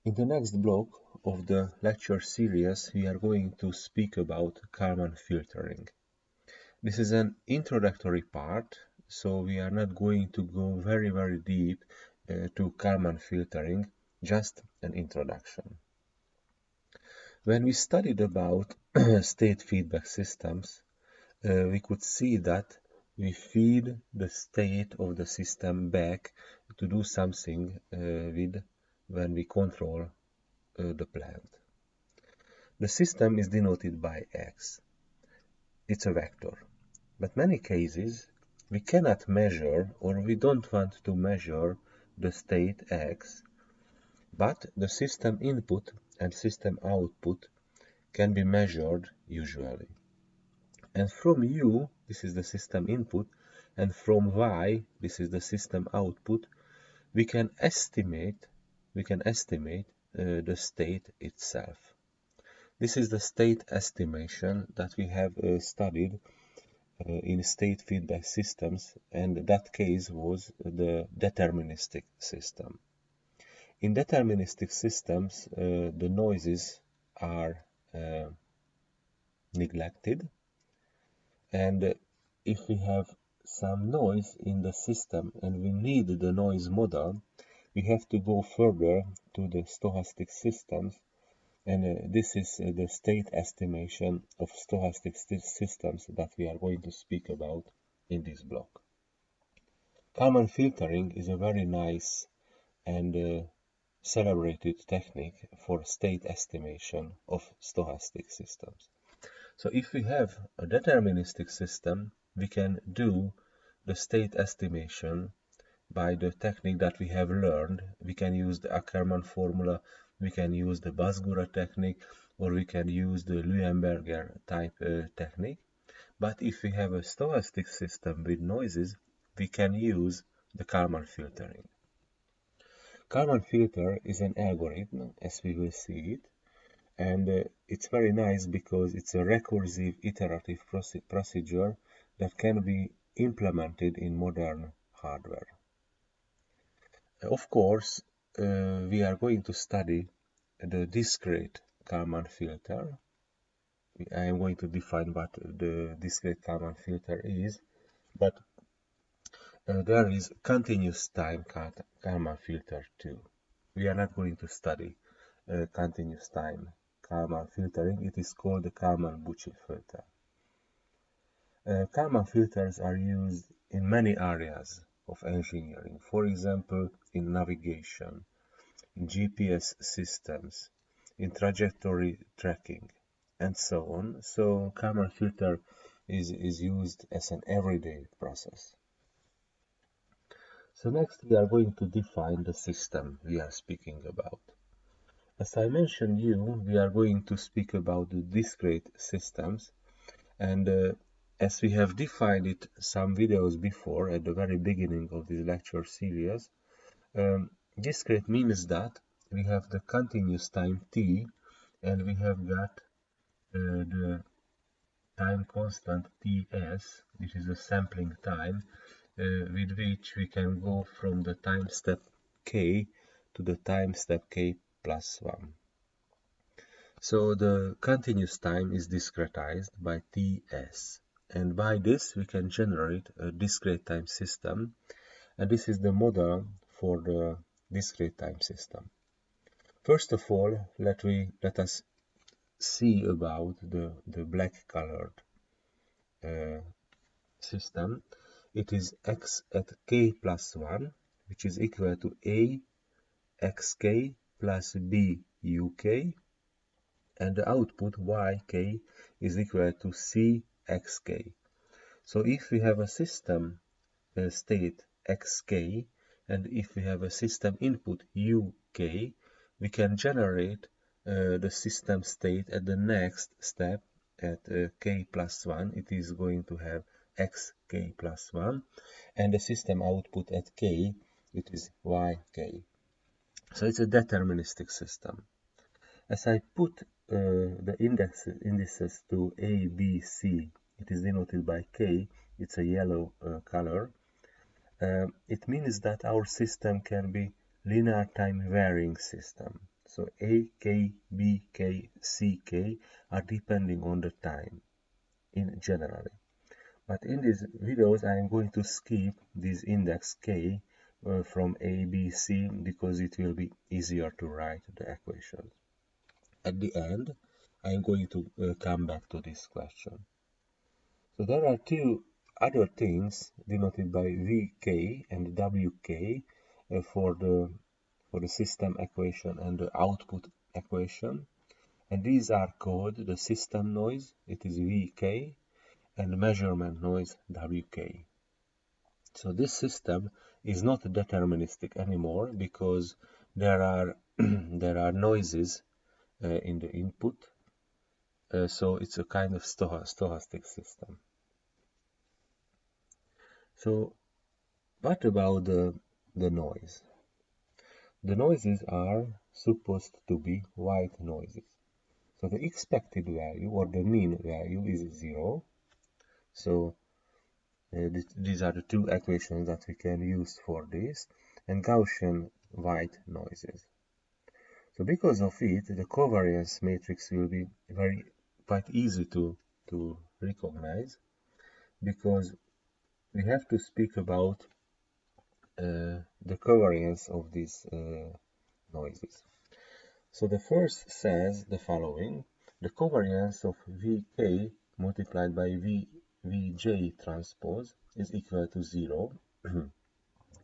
In the next block of the lecture series, we are going to speak about Kalman filtering. This is an introductory part, so we are not going to go very deep to Kalman filtering, just an introduction. When we studied about state feedback systems, we could see that we feed the state of the system back to do something with when we control the plant. The system is denoted by x. It's a vector. But many cases we cannot measure or we don't want to measure the state x, but the system input and system output can be measured usually. And from u, this is the system input, and from y, this is the system output, we can estimate the state itself. This is the state estimation that we have studied in state feedback systems, and that case was the deterministic system. In deterministic systems, the noises are neglected, and if we have some noise in the system and we need the noise model, we have to go further to the stochastic systems, and this is the state estimation of stochastic systems that we are going to speak about in this block. Kalman filtering is a very nice and celebrated technique for state estimation of stochastic systems. So if we have a deterministic system, we can do the state estimation by the technique that we have learned. We can use the Ackermann formula, we can use the Basgura technique, or we can use the Leuenberger type technique. But if we have a stochastic system with noises, we can use the Kalman filtering. Kalman filter is an algorithm, as we will see it, and it's very nice because it's a recursive iterative procedure that can be implemented in modern hardware. Of course, we are going to study the discrete Kalman filter. I am going to define what the discrete Kalman filter is, but there is continuous time Kalman filter too. We are not going to study continuous time Kalman filtering. It is called the Kalman-Bucci filter. Kalman filters are used in many areas of engineering. For example, in navigation, in GPS systems, in trajectory tracking, and so on. So Kalman filter is used as an everyday process. So next we are going to define the system we are speaking about. As I mentioned we are going to speak about the discrete systems, and as we have defined it some videos before at the very beginning of this lecture series, discrete means that we have the continuous time t and we have got the time constant ts, which is the sampling time, with which we can go from the time step k to the time step k plus 1. So the continuous time is discretized by ts, and by this we can generate a discrete time system, and this is the model for the discrete time system. First of all, let us see about the black colored system. It is x at k plus 1, which is equal to a xk plus b uk, and the output yk is equal to c xk. So if we have a system state xk, and if we have a system input uk, we can generate the system state at the next step at k plus 1. It is going to have xk plus 1, and the system output at k, it is yk. So it's a deterministic system. As I put the indices to a, b, c, it is denoted by k, it's a yellow color. It means that our system can be linear time varying system. So A, K, B, K, C, K are depending on the time in generally. But in these videos, I am going to skip this index K from A, B, C because it will be easier to write the equation. At the end, I am going to come back to this question. So there are two other things denoted by VK and WK for the system equation and the output equation. And these are called the system noise, it is VK, and measurement noise, WK. So this system is not deterministic anymore because there are there are noises in the input, so it's a kind of stochastic system. So what about the noise? The noises are supposed to be white noises. So the expected value or the mean value is 0. So these are the two equations that we can use for this, and Gaussian white noises. So because of it, the covariance matrix will be quite easy to recognize, because we have to speak about the covariance of these noises. So the first says the following: the covariance of Vk multiplied by Vj transpose is equal to 0.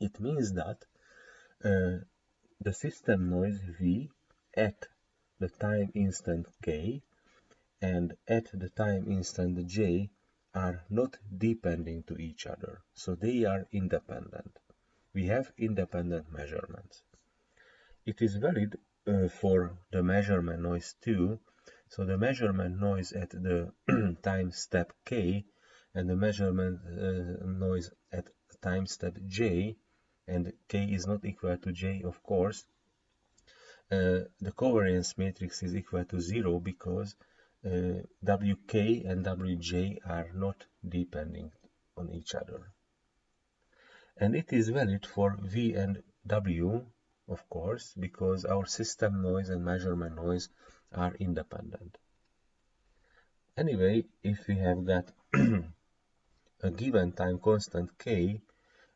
It means that the system noise V at the time instant k and at the time instant j are not depending to each other, so they are independent. We have independent measurements. It is valid for the measurement noise too. So the measurement noise at the time step k and the measurement noise at time step j, and k is not equal to j, of course, the covariance matrix is equal to 0 because Wk and Wj are not depending on each other. And it is valid for V and W, of course, because our system noise and measurement noise are independent. Anyway, if we have got a given time constant k,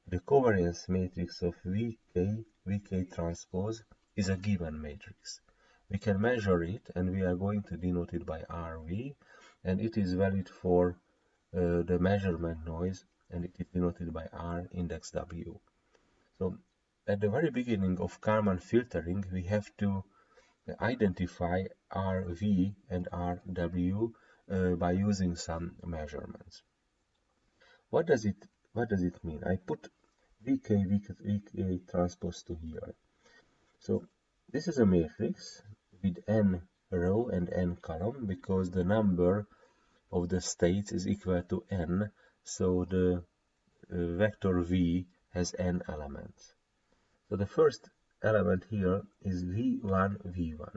the covariance matrix of Vk transpose is a given matrix. We can measure it, and we are going to denote it by Rv, and it is valid for the measurement noise, and it is denoted by R index W. So at the very beginning of Kalman filtering, we have to identify Rv and Rw by using some measurements. What does it mean? I put Vk transpose to here. So this is a matrix with n row and n column because the number of the states is equal to n, so the vector v has n elements. So the first element here is v1, v1.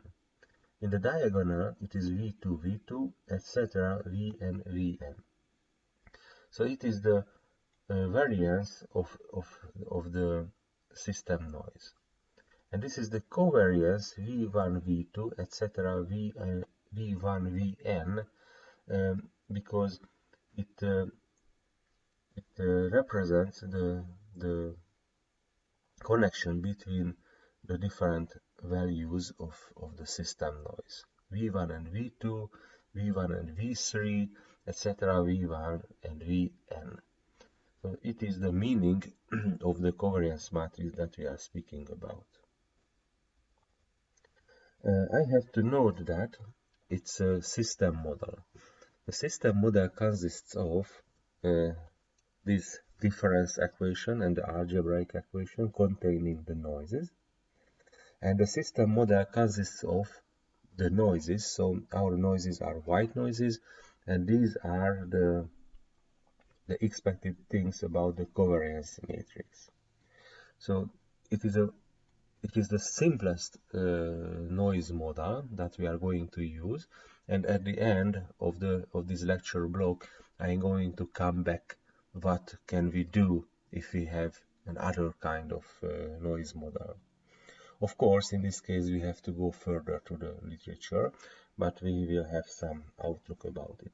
In the diagonal, it is v2, v2, etc., vn, vn. So it is the variance of the system noise. And this is the covariance v1, v2, etc., v1, vn, because it represents the connection between the different values of the system noise. V1 and V2, V1 and V3, etc., V1 and Vn. So it is the meaning of the covariance matrix that we are speaking about. I have to note that it's a system model. The system model consists of this difference equation and the algebraic equation containing the noises. And the system model consists of the noises. So our noises are white noises, and these are the expected things about the covariance matrix. So it is the simplest noise model that we are going to use, and at the end of this lecture block I am going to come back what can we do if we have another kind of noise model. Of course, in this case, we have to go further to the literature, but we will have some outlook about it.